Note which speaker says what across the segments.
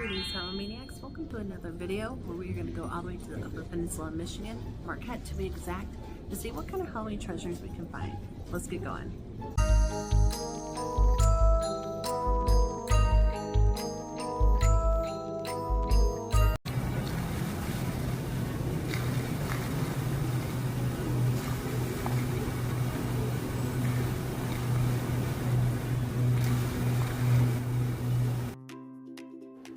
Speaker 1: Greetings, Hallowmaniacs. Welcome to another video where we are going to go all the way to the Upper Peninsula, Michigan, Marquette to be exact, to see what kind of Halloween treasures we can find. Let's get going.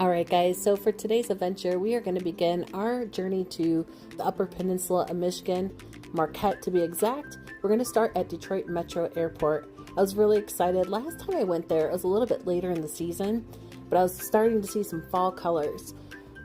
Speaker 1: Alright guys, so for today's adventure, we are going to begin our journey to the Upper Peninsula of Michigan, Marquette to be exact. We're going to start at Detroit Metro Airport. I was really excited. Last time I went there, it was a little bit later in the season, but I was starting to see some fall colors.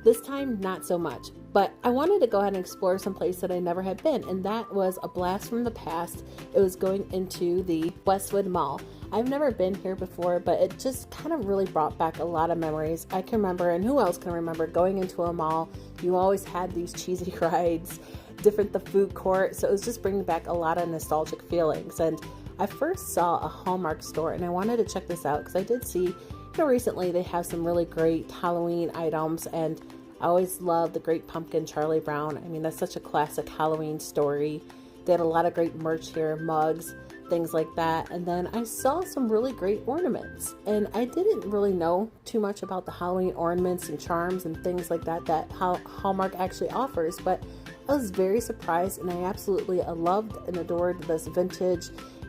Speaker 1: This time, not so much, but I wanted to go ahead and explore some place that I never had been, and that was a blast from the past. It was going into the Westwood Mall. I've never been here before, but it just kind of really brought back a lot of memories. I can remember, and who else can remember, going into a mall. You always had these cheesy rides, the food court, so it was just bringing back a lot of nostalgic feelings. And I first saw a Hallmark store, and I wanted to check this out because I did see, recently they have some really great Halloween items, and I always love the Great Pumpkin Charlie Brown. I mean, that's such a classic Halloween story. They had a lot of great merch here, mugs, things like that. And then I saw some really great ornaments, and I didn't really know too much about the Halloween ornaments and charms and things like that Hallmark actually offers, but I was very surprised, and I absolutely loved and adored this vintage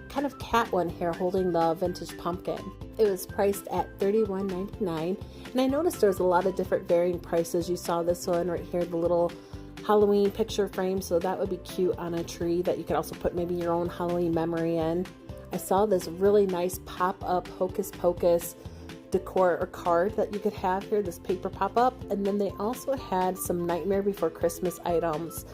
Speaker 1: kind of cat one here holding the vintage pumpkin. It was priced at $31.99, and I noticed there was a lot of different varying prices. You saw this one right here, the little Halloween picture frame, so that would be cute on a tree that you could also put maybe your own Halloween memory in. I saw this really nice pop-up Hocus Pocus decor or card that you could have here, this paper pop-up, and then they also had some Nightmare Before Christmas items.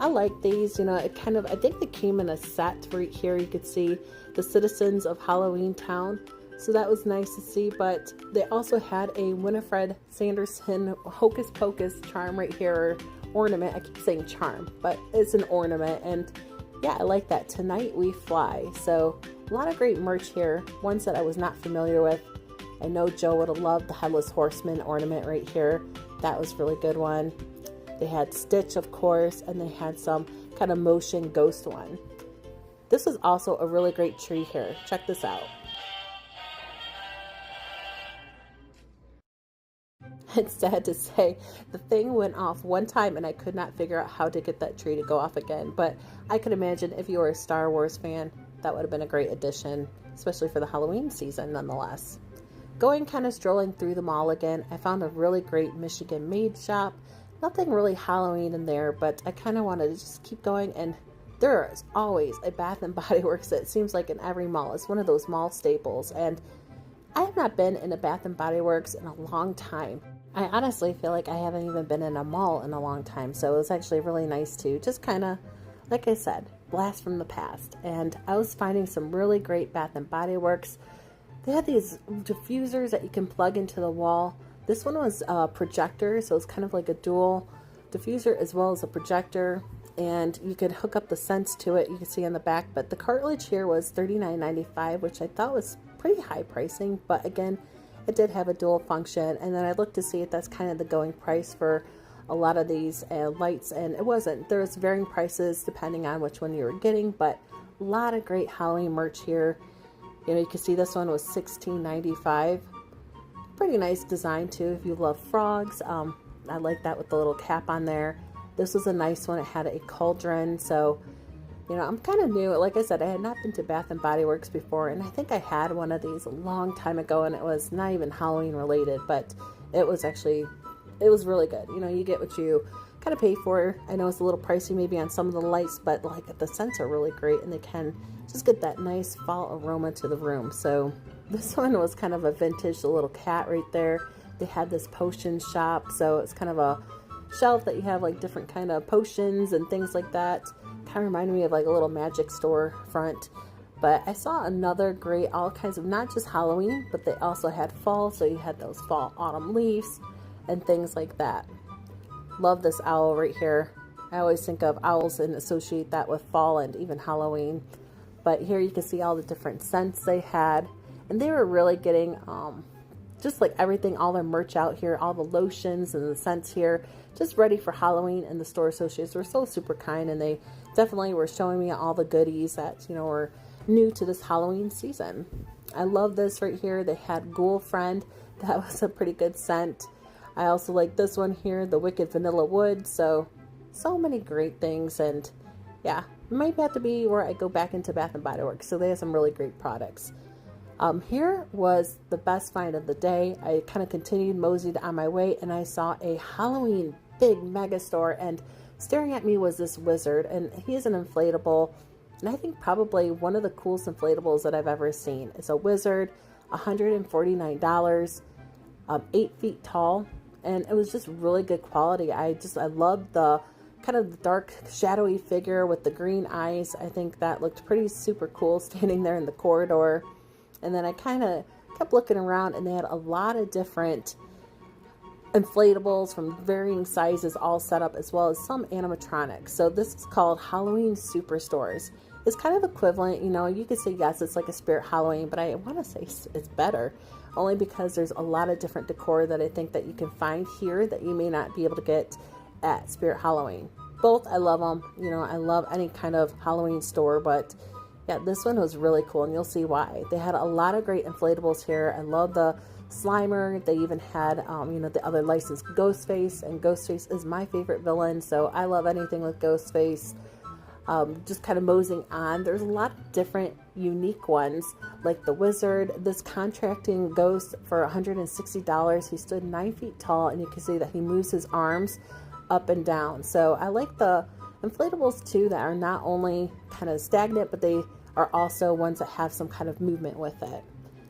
Speaker 1: I like these, it kind of, I think they came in a set right here. You could see the citizens of Halloween Town, so that was nice to see. But they also had a Winifred Sanderson Hocus Pocus charm right here, ornament. I keep saying charm, but it's an ornament, and yeah, I like that. Tonight We Fly. So a lot of great merch here, ones that I was not familiar with. I know Joe would have loved the Headless Horseman ornament right here. That was a really good one. They had Stitch, of course, and they had some kind of motion ghost one. This is also a really great tree here. Check this out. It's sad to say, the thing went off one time and I could not figure out how to get that tree to go off again. But I could imagine if you were a Star Wars fan, that would have been a great addition, especially for the Halloween season nonetheless. Going kind of strolling through the mall again, I found a really great Michigan made shop. Nothing really Halloween in there, but I kind of wanted to just keep going, and there is always a Bath & Body Works that seems like in every mall. It's one of those mall staples, and I have not been in a Bath & Body Works in a long time. I honestly feel like I haven't even been in a mall in a long time, so it was actually really nice to just kind of, like I said, blast from the past. And I was finding some really great Bath & Body Works. They had these diffusers that you can plug into the wall. This one was a projector, so it's kind of like a dual diffuser as well as a projector, and you could hook up the scents to it. You can see on the back, but the cartilage here was $39.95, which I thought was pretty high pricing, but again, it did have a dual function. And then I looked to see if that's kind of the going price for a lot of these lights, and it wasn't. There's varying prices depending on which one you were getting, but a lot of great Halloween merch here. You can see this one was $16.95. Pretty nice design too if you love frogs. I like that with the little cap on there. This was a nice one. It had a cauldron, so I'm kind of new. Like I said, I had not been to Bath & Body Works before, and I think I had one of these a long time ago, and it was not even Halloween related, but it was really good. You get what you kind of pay for. I know it's a little pricey maybe on some of the lights, but like the scents are really great, and they can just get that nice fall aroma to the room. So this one was kind of a vintage, the little cat right there. They had this potion shop, so it's kind of a shelf that you have like different kind of potions and things like that. Kind of reminded me of like a little magic store front. But I saw another great, all kinds of, not just Halloween, but they also had fall, so you had those fall autumn leaves and things like that. Love this owl right here. I always think of owls and associate that with fall and even Halloween. But here you can see all the different scents they had. And they were really getting just like everything, all their merch out here, all the lotions and the scents here, just ready for Halloween. And the store associates were so super kind, and they definitely were showing me all the goodies that, you know, were new to this Halloween season. I love this right here. They had Ghoul Friend. That was a pretty good scent. I also like this one here, the Wicked Vanilla Wood. So many great things. And yeah, it might have to be where I go back into Bath and Body Works. So they have some really great products. Here was the best find of the day. I kind of continued, moseyed on my way, and I saw a Halloween big mega store, and staring at me was this wizard, and he is an inflatable, and I think probably one of the coolest inflatables that I've ever seen. It's a wizard, $149, 8 feet tall, and it was just really good quality. I loved the kind of the dark shadowy figure with the green eyes. I think that looked pretty super cool standing there in the corridor. And then I kind of kept looking around, and they had a lot of different inflatables from varying sizes all set up, as well as some animatronics. So this is called Halloween Superstores. It's kind of equivalent, you know, you could say yes, it's like a Spirit Halloween, but I want to say it's better, only because there's a lot of different decor that I think that you can find here that you may not be able to get at Spirit Halloween. Both, I love them. You know, I love any kind of Halloween store, but yeah, this one was really cool, and you'll see why. They had a lot of great inflatables here. I love the Slimer. They even had, you know, the other licensed Ghostface, and Ghostface is my favorite villain, so I love anything with Ghostface. Just kind of moseying on. There's a lot of different unique ones, like the Wizard, this contracting ghost for $160. He stood 9 feet tall, and you can see that he moves his arms up and down. So I like the inflatables too that are not only kind of stagnant, but they are also ones that have some kind of movement with it.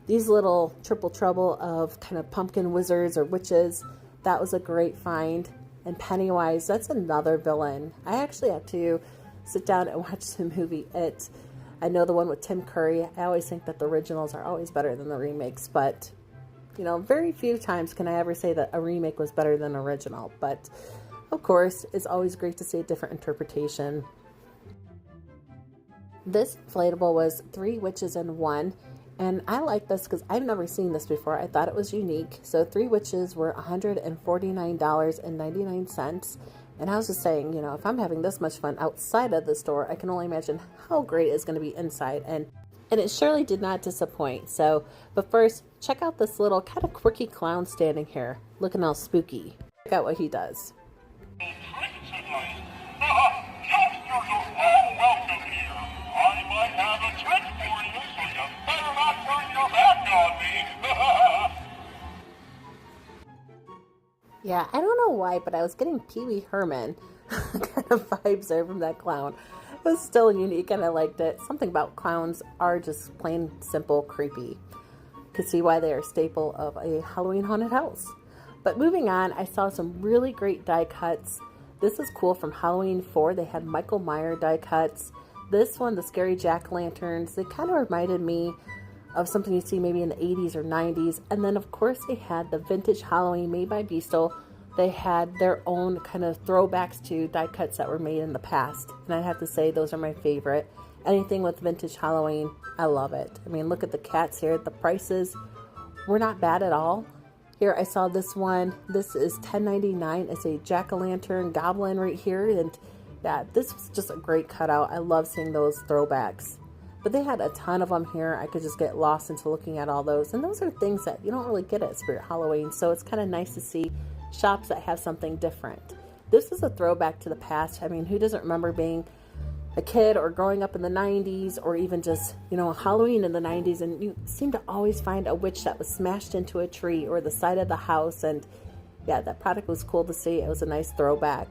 Speaker 1: These little triple trouble of kind of pumpkin wizards or witches, that was a great find. And Pennywise, that's another villain. I actually have to sit down and watch the movie It. I know the one with Tim Curry. I always think that the originals are always better than the remakes, but you know, very few times can I ever say that a remake was better than an original. But of course, it's always great to see a different interpretation. This inflatable was 3 witches in 1, and I like this because I've never seen this before. I thought it was unique. So 3 witches were $149.99, and I was just saying, you know, if I'm having this much fun outside of the store, I can only imagine how great it's going to be inside, and it surely did not disappoint. So, but first, check out this little kind of quirky clown standing here, looking all spooky. Check out what he does. Yeah, I don't know why, but I was getting Pee Wee Herman kind of vibes there from that clown. It was still unique, and I liked it. Something about clowns are just plain simple creepy. Could see why they are a staple of a Halloween haunted house. But moving on, I saw some really great die cuts. This is cool from Halloween 4. They had Michael Myers die cuts. This one, the scary jack-o'-lanterns, they kind of reminded me of something you see maybe in the 80s or 90s. And then, of course, they had the vintage Halloween made by Beastal. They had their own kind of throwbacks to die cuts that were made in the past. And I have to say, those are my favorite. Anything with vintage Halloween, I love it. I mean, look at the cats here. The prices were not bad at all. Here, I saw this one. This is $10.99. It's a jack-o'-lantern goblin right here. And yeah, this was just a great cutout. I love seeing those throwbacks. But they had a ton of them here. I could just get lost into looking at all those. And those are things that you don't really get at Spirit Halloween. So it's kind of nice to see shops that have something different. This is a throwback to the past. I mean, who doesn't remember being a kid or growing up in the 90s, or even just, you know, Halloween in the 90s, and you seem to always find a witch that was smashed into a tree or the side of the house. And yeah, that product was cool to see. It was a nice throwback.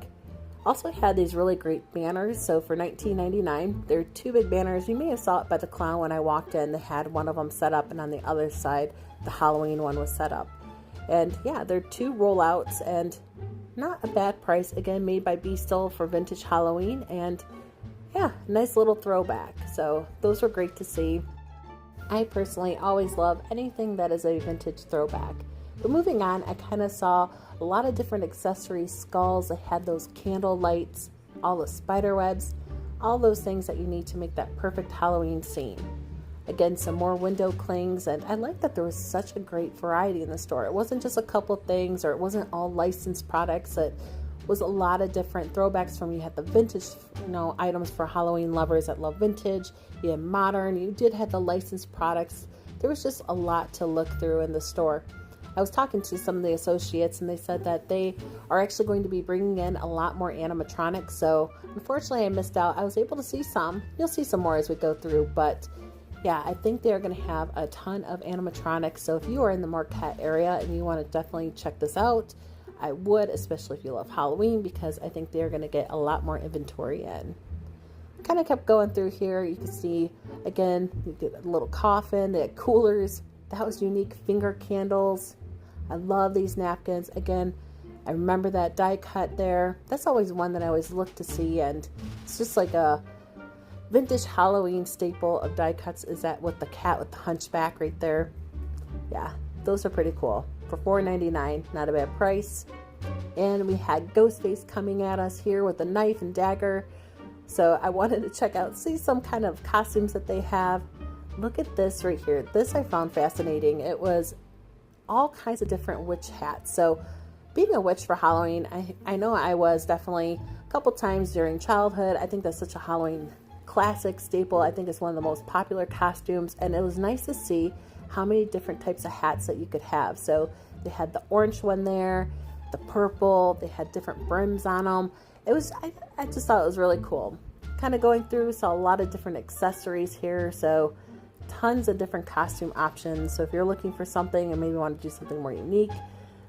Speaker 1: Also had these really great banners. So for $19.99, there are 2 big banners. You may have saw it by the clown when I walked in. They had one of them set up, and on the other side, the Halloween one was set up. And yeah, they're 2 rollouts, and not a bad price. Again, made by Beastal for vintage Halloween, and yeah, nice little throwback. So those were great to see. I personally always love anything that is a vintage throwback. But moving on, I kind of saw a lot of different accessories, skulls. I had those candle lights, all the spider webs, all those things that you need to make that perfect Halloween scene. Again, some more window clings, and I like that there was such a great variety in the store. It wasn't just a couple things, or it wasn't all licensed products. It was a lot of different throwbacks from, you had the vintage, items for Halloween lovers that love vintage. You had modern, you did have the licensed products. There was just a lot to look through in the store. I was talking to some of the associates, and they said that they are actually going to be bringing in a lot more animatronics. So unfortunately I missed out. I was able to see some. You'll see some more as we go through, but yeah, I think they're going to have a ton of animatronics. So if you are in the Marquette area and you want to definitely check this out, I would, especially if you love Halloween, because I think they're going to get a lot more inventory in. Kind of kept going through here. You can see, again, you get a little coffin. They had coolers. That was unique. Finger candles. I love these napkins. Again, I remember that die cut there. That's always one that I always look to see, and it's just like a vintage Halloween staple of die cuts. Is that with the cat with the hunchback right there? Yeah, those are pretty cool. For $4.99, not a bad price. And we had Ghostface coming at us here with a knife and dagger. So I wanted to check out, see some kind of costumes that they have. Look at this right here. This I found fascinating. It was all kinds of different witch hats. So being a witch for Halloween, I know I was definitely a couple times during childhood. I think that's such a Halloween classic staple. I think it's one of the most popular costumes, and it was nice to see how many different types of hats that you could have. So they had the orange one there, the purple, they had different brims on them. It was, I just thought it was really cool. Kind of going through, saw a lot of different accessories here, so tons of different costume options. So if you're looking for something and maybe want to do something more unique,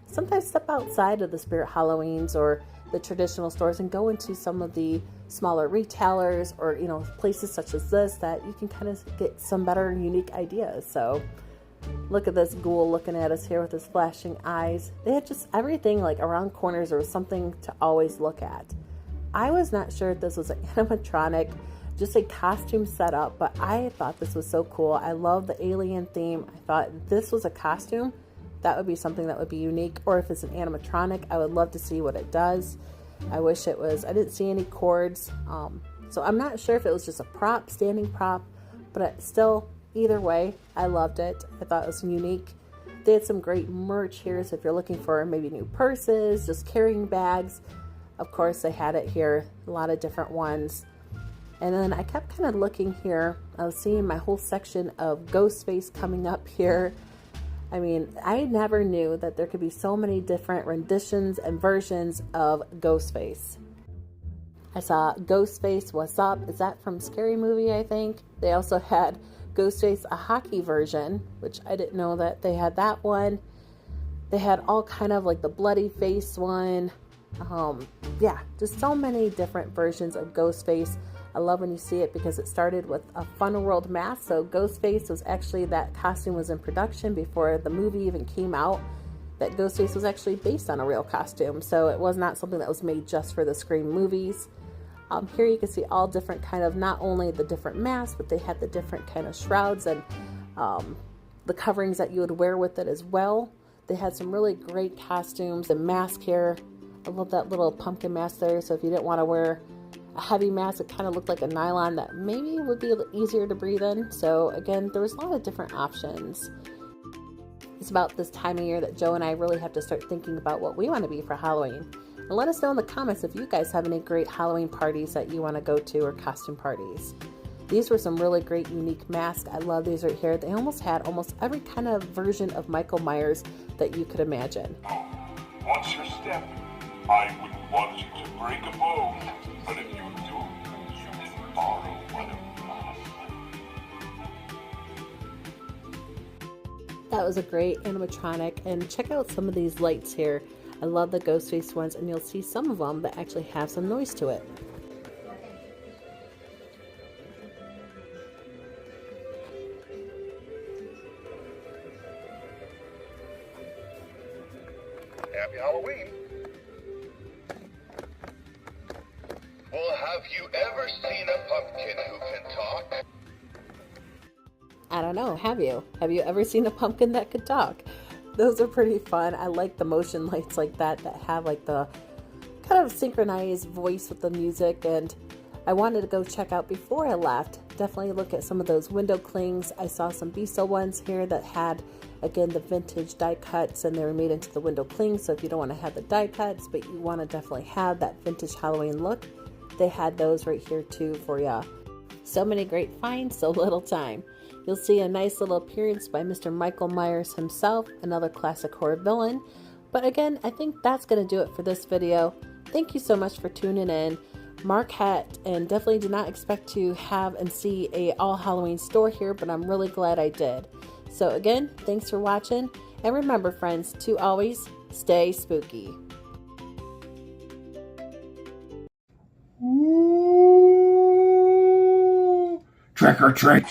Speaker 1: sometimes step outside of the Spirit Halloweens or the traditional stores and go into some of the smaller retailers, or places such as this, that you can kind of get some better unique ideas. So look at this ghoul looking at us here with his flashing eyes. They had just everything, like around corners there was something to always look at. I was not sure if this was an animatronic, just a costume setup, but I thought this was so cool. I love the alien theme. I thought if this was a costume, that would be something that would be unique. Or if it's an animatronic, I would love to see what it does. I wish it was, I didn't see any cords. So I'm not sure if it was just a prop, standing prop, but still, either way, I loved it. I thought it was unique. They had some great merch here. So if you're looking for maybe new purses, just carrying bags, of course they had it here, a lot of different ones. And then I kept kind of looking here. I was seeing my whole section of Ghostface coming up here. I mean, I never knew that there could be so many different renditions and versions of Ghostface. I saw Ghostface What's Up. Is that from Scary Movie, I think? They also had Ghostface, a hockey version, which I didn't know that they had that one. They had all kind of like the bloody face one. Yeah, just so many different versions of Ghostface. I love when you see it because it started with a Fun World mask. So Ghostface was actually, that costume was in production before the movie even came out. That Ghostface was actually based on a real costume. So it was not something that was made just for the Scream movies. Here you can see all different kind of, not only the different masks, but they had the different kind of shrouds and the coverings that you would wear with it as well. They had some really great costumes and mask here. I love that little pumpkin mask there. So if you didn't want to wear a heavy mask, it kind of looked like a nylon that maybe would be a little easier to breathe in. So again, there was a lot of different options. It's about this time of year that Joe and I really have to start thinking about what we want to be for Halloween. And let us know in the comments if you guys have any great Halloween parties that you want to go to, or costume parties. These were some really great unique masks. I love these right here. They almost had every kind of version of Michael Myers that you could imagine.
Speaker 2: Watch your step. I wouldn't want you to break a bone, but if you do, you can borrow one of mine.
Speaker 1: That was a great animatronic, and check out some of these lights here. I love the Ghostface ones, and you'll see some of them that actually have some noise to it.
Speaker 2: Happy Halloween. Well, have you ever seen a pumpkin who can talk?
Speaker 1: I don't know, have you? Have you ever seen a pumpkin that could talk? Those are pretty fun. I like the motion lights like that have like the kind of synchronized voice with the music, and I wanted to go check out before I left. Definitely look at some of those window clings. I saw some Beso ones here that had, again, the vintage die cuts, and they were made into the window clings. So if you don't want to have the die cuts, but you want to definitely have that vintage Halloween look, they had those right here too for ya. So many great finds, so little time. You'll see a nice little appearance by Mr. Michael Myers himself, another classic horror villain. But again, I think that's going to do it for this video. Thank you so much for tuning in. Marquette, and definitely did not expect to have and see a all Halloween store here, but I'm really glad I did. So again, thanks for watching, and remember friends, to always stay spooky.
Speaker 2: Trick or treat.